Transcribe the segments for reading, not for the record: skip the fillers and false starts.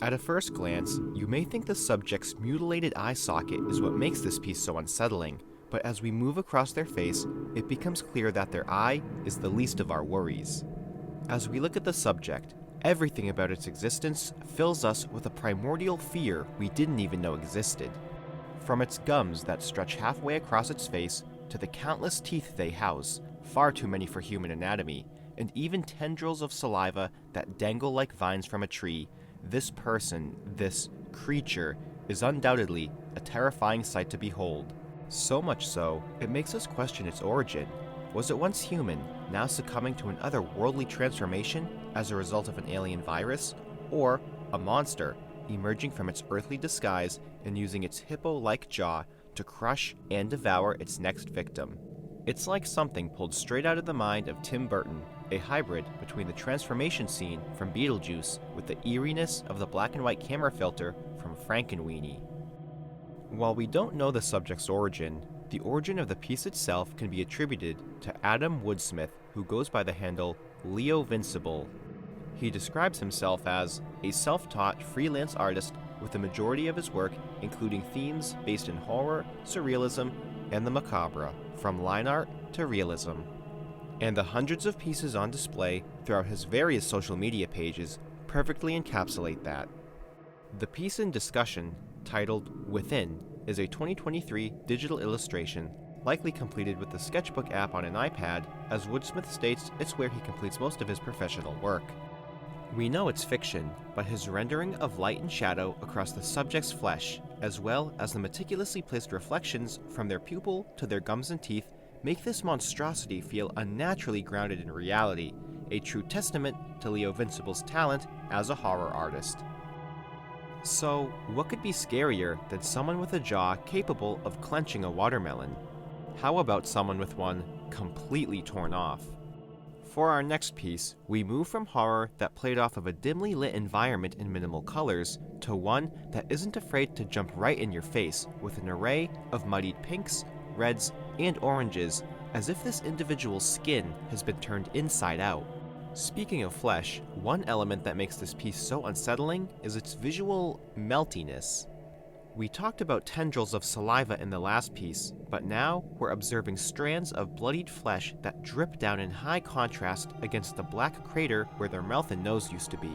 At a first glance, you may think the subject's mutilated eye socket is what makes this piece so unsettling, but as we move across their face, it becomes clear that their eye is the least of our worries. As we look at the subject, everything about its existence fills us with a primordial fear we didn't even know existed. From its gums that stretch halfway across its face, to the countless teeth they house, far too many for human anatomy, and even tendrils of saliva that dangle like vines from a tree, this person, this creature, is undoubtedly a terrifying sight to behold. So much so, it makes us question its origin. Was it once human, now succumbing to an otherworldly transformation as a result of an alien virus? Or a monster, emerging from its earthly disguise and using its hippo-like jaw to crush and devour its next victim? It's like something pulled straight out of the mind of Tim Burton, a hybrid between the transformation scene from Beetlejuice with the eeriness of the black and white camera filter from Frankenweenie. While we don't know the subject's origin, the origin of the piece itself can be attributed to Adam Woodsmith, who goes by the handle Leo Vincible. He describes himself as a self-taught freelance artist with the majority of his work including themes based in horror, surrealism, and the macabre, from line art to realism. And the hundreds of pieces on display throughout his various social media pages perfectly encapsulate that. The piece in discussion, titled Within, is a 2023 digital illustration, likely completed with the Sketchbook app on an iPad, as Woodsmith states it's where he completes most of his professional work. We know it's fiction, but his rendering of light and shadow across the subject's flesh, as well as the meticulously placed reflections from their pupil to their gums and teeth, make this monstrosity feel unnaturally grounded in reality, a true testament to Leo Vincible's talent as a horror artist. So, what could be scarier than someone with a jaw capable of clenching a watermelon? How about someone with one completely torn off? For our next piece, we move from horror that played off of a dimly lit environment in minimal colors to one that isn't afraid to jump right in your face with an array of muddied pinks, reds, and oranges, as if this individual's skin has been turned inside out. Speaking of flesh, one element that makes this piece so unsettling is its visual meltiness. We talked about tendrils of saliva in the last piece, but now we're observing strands of bloodied flesh that drip down in high contrast against the black crater where their mouth and nose used to be.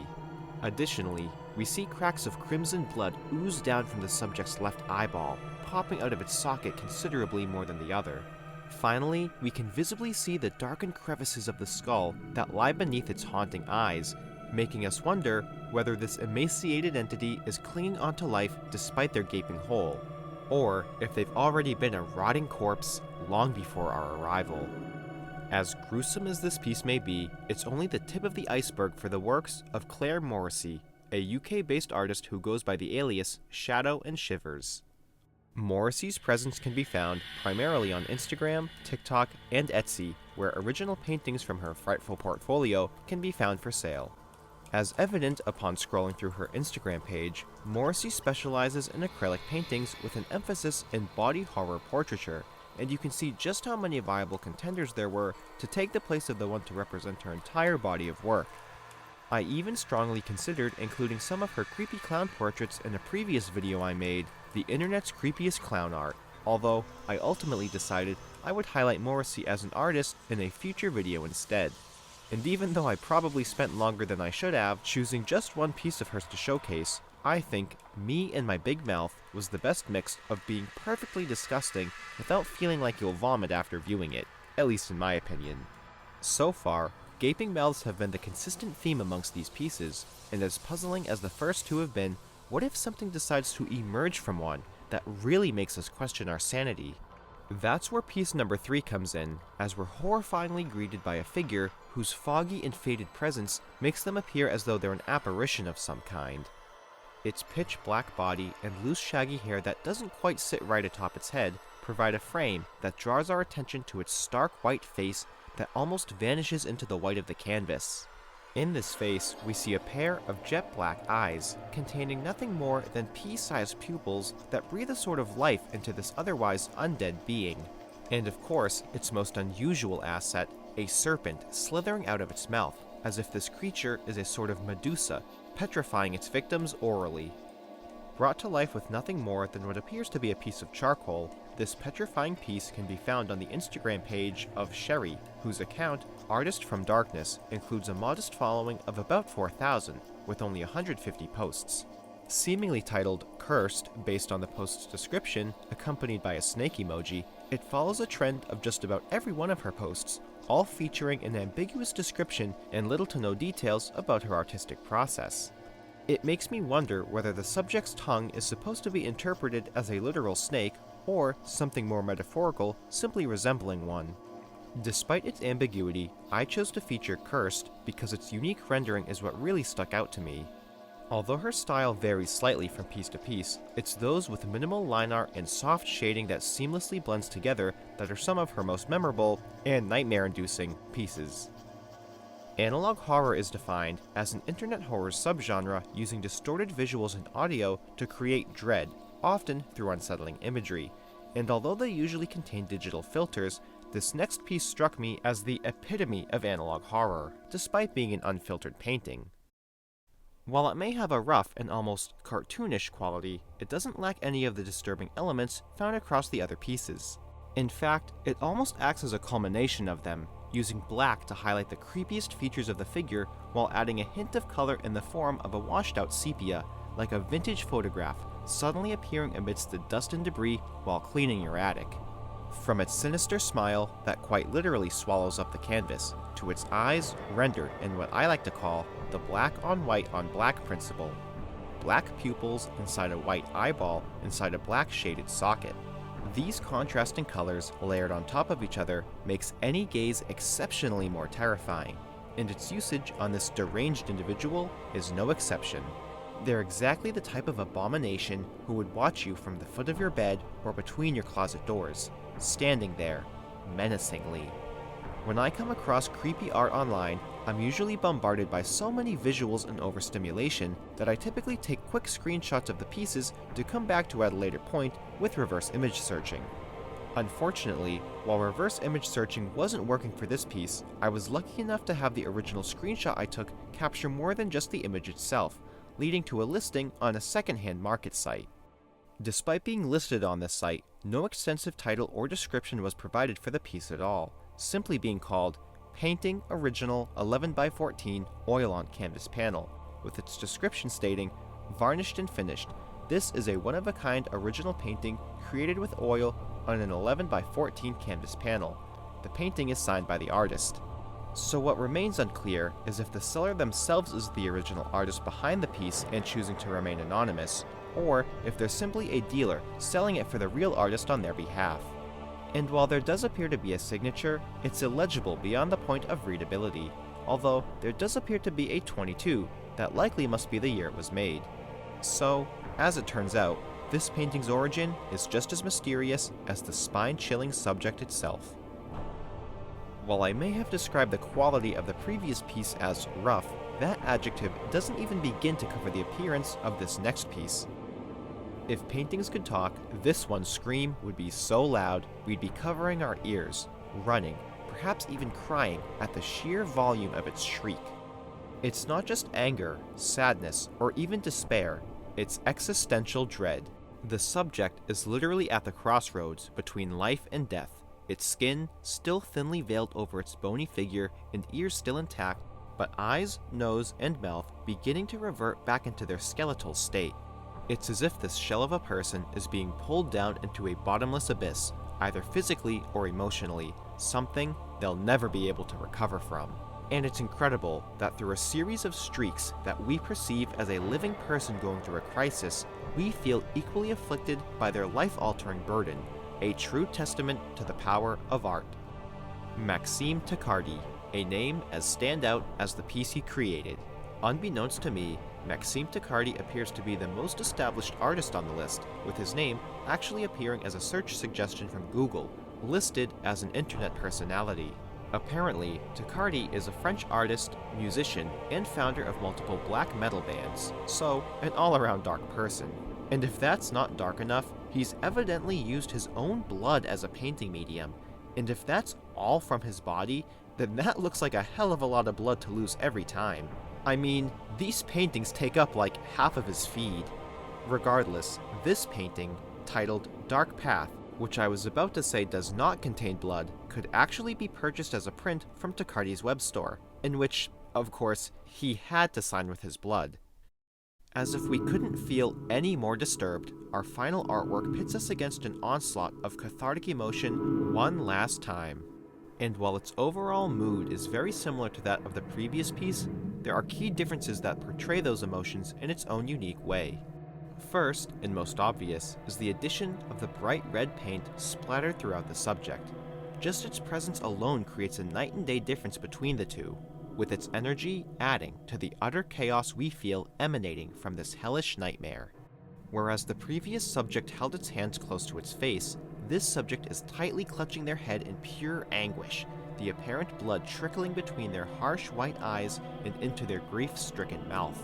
Additionally, we see cracks of crimson blood ooze down from the subject's left eyeball, popping out of its socket considerably more than the other. Finally, we can visibly see the darkened crevices of the skull that lie beneath its haunting eyes, making us wonder whether this emaciated entity is clinging onto life despite their gaping hole, or if they've already been a rotting corpse long before our arrival. As gruesome as this piece may be, it's only the tip of the iceberg for the works of Claire Morrissey, a UK-based artist who goes by the alias Shadow and Shivers. Morrissey's presence can be found primarily on Instagram, TikTok, and Etsy, where original paintings from her frightful portfolio can be found for sale. As evident upon scrolling through her Instagram page, Morrissey specializes in acrylic paintings with an emphasis in body horror portraiture, and you can see just how many viable contenders there were to take the place of the one to represent her entire body of work. I even strongly considered including some of her creepy clown portraits in a previous video I made, The Internet's Creepiest Clown Art, although I ultimately decided I would highlight Morrissey as an artist in a future video instead. And even though I probably spent longer than I should have choosing just one piece of hers to showcase, I think Me and My Big Mouth was the best mix of being perfectly disgusting without feeling like you'll vomit after viewing it, at least in my opinion. So far, gaping mouths have been the consistent theme amongst these pieces, and as puzzling as the first two have been, what if something decides to emerge from one that really makes us question our sanity? That's where piece number 3 comes in, as we're horrifyingly greeted by a figure whose foggy and faded presence makes them appear as though they're an apparition of some kind. Its pitch black body and loose shaggy hair that doesn't quite sit right atop its head provide a frame that draws our attention to its stark white face that almost vanishes into the white of the canvas. In this face, we see a pair of jet black eyes, containing nothing more than pea-sized pupils that breathe a sort of life into this otherwise undead being. And of course, its most unusual asset, a serpent slithering out of its mouth, as if this creature is a sort of Medusa, petrifying its victims orally. Brought to life with nothing more than what appears to be a piece of charcoal, this petrifying piece can be found on the Instagram page of Sherry, whose account, Artist from Darkness, includes a modest following of about 4,000, with only 150 posts. Seemingly titled Cursed based on the post's description, accompanied by a snake emoji, it follows a trend of just about every one of her posts, all featuring an ambiguous description and little to no details about her artistic process. It makes me wonder whether the subject's tongue is supposed to be interpreted as a literal snake, or something more metaphorical, simply resembling one. Despite its ambiguity, I chose to feature Cursed because its unique rendering is what really stuck out to me. Although her style varies slightly from piece to piece, it's those with minimal line art and soft shading that seamlessly blends together that are some of her most memorable and nightmare-inducing pieces. Analog horror is defined as an internet horror subgenre using distorted visuals and audio to create dread, often through unsettling imagery, and although they usually contain digital filters, this next piece struck me as the epitome of analog horror, despite being an unfiltered painting. While it may have a rough and almost cartoonish quality, it doesn't lack any of the disturbing elements found across the other pieces. In fact, it almost acts as a culmination of them, using black to highlight the creepiest features of the figure while adding a hint of color in the form of a washed-out sepia, like a vintage photograph, suddenly appearing amidst the dust and debris while cleaning your attic. From its sinister smile that quite literally swallows up the canvas, to its eyes rendered in what I like to call the black on black principle. Black pupils inside a white eyeball inside a black shaded socket. These contrasting colors layered on top of each other makes any gaze exceptionally more terrifying, and its usage on this deranged individual is no exception. They're exactly the type of abomination who would watch you from the foot of your bed or between your closet doors, standing there, menacingly. When I come across creepy art online, I'm usually bombarded by so many visuals and overstimulation that I typically take quick screenshots of the pieces to come back to at a later point with reverse image searching. Unfortunately, while reverse image searching wasn't working for this piece, I was lucky enough to have the original screenshot I took capture more than just the image itself, leading to a listing on a secondhand market site. Despite being listed on this site, no extensive title or description was provided for the piece at all, simply being called Painting Original 11x14 Oil on Canvas Panel, with its description stating, "Varnished and finished. This is a one-of-a-kind original painting created with oil on an 11x14 canvas panel. The painting is signed by the artist." So what remains unclear is if the seller themselves is the original artist behind the piece and choosing to remain anonymous, or if they're simply a dealer selling it for the real artist on their behalf. And while there does appear to be a signature, it's illegible beyond the point of readability, although there does appear to be a 22 that likely must be the year it was made. So, as it turns out, this painting's origin is just as mysterious as the spine-chilling subject itself. While I may have described the quality of the previous piece as rough, that adjective doesn't even begin to cover the appearance of this next piece. If paintings could talk, this one's scream would be so loud we'd be covering our ears, running, perhaps even crying at the sheer volume of its shriek. It's not just anger, sadness, or even despair, it's existential dread. The subject is literally at the crossroads between life and death, its skin still thinly veiled over its bony figure and ears still intact, but eyes, nose, and mouth beginning to revert back into their skeletal state. It's as if this shell of a person is being pulled down into a bottomless abyss, either physically or emotionally, something they'll never be able to recover from. And it's incredible that through a series of streaks that we perceive as a living person going through a crisis, we feel equally afflicted by their life-altering burden, a true testament to the power of art. Maxime Tacardi, a name as standout as the piece he created. Unbeknownst to me, Maxime Tacardi appears to be the most established artist on the list, with his name actually appearing as a search suggestion from Google, listed as an internet personality. Apparently, Tacardi is a French artist, musician, and founder of multiple black metal bands, so an all-around dark person. And if that's not dark enough, he's evidently used his own blood as a painting medium, and if that's all from his body, then that looks like a hell of a lot of blood to lose every time. I mean, these paintings take up like half of his feed. Regardless, this painting, titled Dark Path, which I was about to say does not contain blood, could actually be purchased as a print from Takardi's web store, in which, of course, he had to sign with his blood. As if we couldn't feel any more disturbed, our final artwork pits us against an onslaught of cathartic emotion one last time. And while its overall mood is very similar to that of the previous piece, there are key differences that portray those emotions in its own unique way. First, and most obvious, is the addition of the bright red paint splattered throughout the subject. Just its presence alone creates a night and day difference between the two, with its energy adding to the utter chaos we feel emanating from this hellish nightmare. Whereas the previous subject held its hands close to its face, this subject is tightly clutching their head in pure anguish, the apparent blood trickling between their harsh white eyes and into their grief-stricken mouth.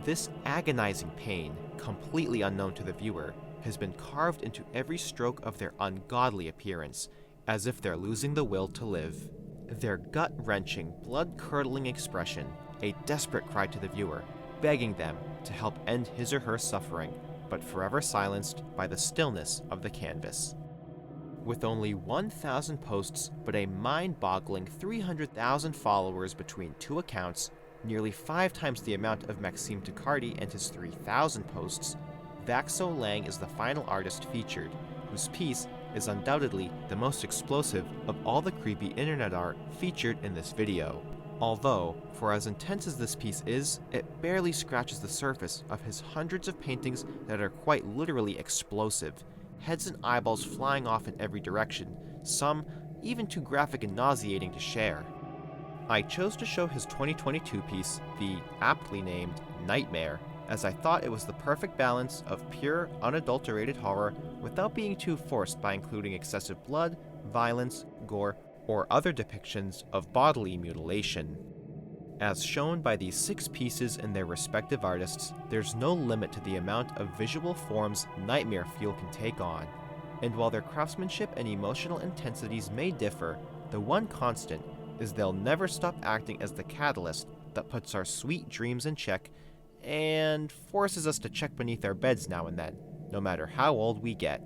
This agonizing pain, completely unknown to the viewer, has been carved into every stroke of their ungodly appearance, as if they're losing the will to live. Their gut-wrenching, blood-curdling expression, a desperate cry to the viewer, begging them to help end his or her suffering, but forever silenced by the stillness of the canvas. With only 1,000 posts but a mind-boggling 300,000 followers between two accounts, nearly 5 times the amount of Maxime Takardi and his 3,000 posts, Vaxo Lang is the final artist featured, whose piece is undoubtedly the most explosive of all the creepy internet art featured in this video. Although, for as intense as this piece is, it barely scratches the surface of his hundreds of paintings that are quite literally explosive, heads and eyeballs flying off in every direction, some even too graphic and nauseating to share. I chose to show his 2022 piece, the aptly named Nightmare, as I thought it was the perfect balance of pure, unadulterated horror without being too forced by including excessive blood, violence, gore, or other depictions of bodily mutilation. As shown by these 6 pieces and their respective artists, there's no limit to the amount of visual forms nightmare feel can take on. And while their craftsmanship and emotional intensities may differ, the one constant is they'll never stop acting as the catalyst that puts our sweet dreams in check and forces us to check beneath our beds now and then, no matter how old we get.